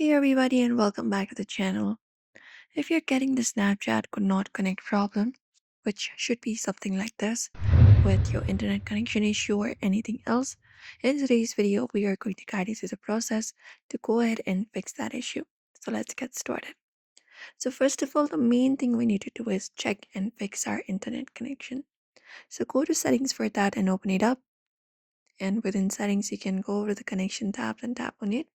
Hey everybody and welcome back to the channel. If you're getting the Snapchat could not connect problem, which should be something like this with your internet connection issue or anything else, in today's video we are going to guide you through the process to go ahead and fix that issue. So let's get started. So first of all, the main thing we need to do is check and fix our internet connection. So go to settings for that and open it up. And within settings, you can go over the connection tab and tap on it.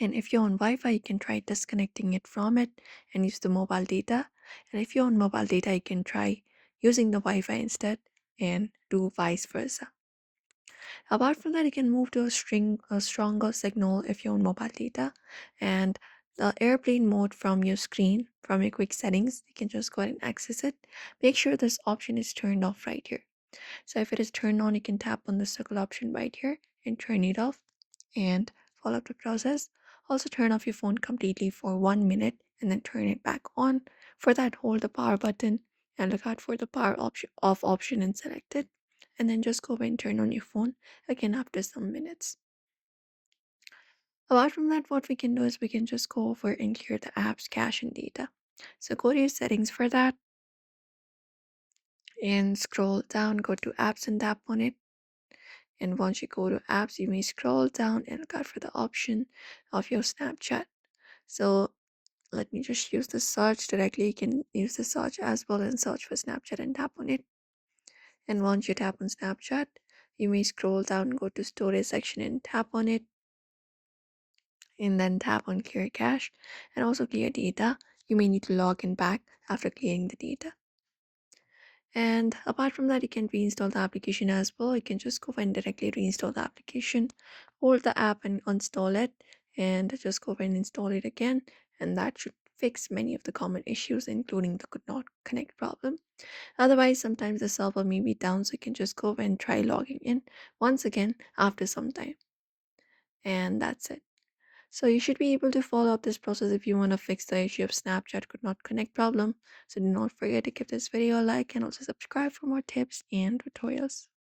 And if you're on Wi Fi, you can try disconnecting it from it and use the mobile data. And if you're on mobile data, you can try using the Wi Fi instead and do vice versa. Apart from that, you can move to a stronger signal if you're on mobile data. And the airplane mode from your screen, from your quick settings, you can just go ahead and access it. Make sure this option is turned off right here. So if it is turned on, you can tap on the circle option right here and turn it off and follow up the process. Also turn off your phone completely for 1 minute and then turn it back on. For that, hold the power button and look out for the power option off option and select it. And then just go and turn on your phone again after some minutes. Apart from that, what we can do is we can just go over and clear the app's cache and data. So go to your settings for that and scroll down, go to apps and tap on it. And once you go to apps, you may scroll down and look out for the option of your Snapchat. So let me just use the search directly. You can use the search as well and search for Snapchat and tap on it. And once you tap on Snapchat, you may scroll down, go to storage section and tap on it. And then tap on clear cache and also clear data. You may need to log in back after clearing the data. And apart from that, you can reinstall the application as well. You can just go and directly reinstall the application, hold the app and uninstall it, and just go and install it again. And that should fix many of the common issues, including the could not connect problem. Otherwise, sometimes the server may be down, so you can just go and try logging in once again after some time. And that's it. So you should be able to follow up this process if you want to fix the issue of Snapchat could not connect problem. So do not forget to give this video a like and also subscribe for more tips and tutorials.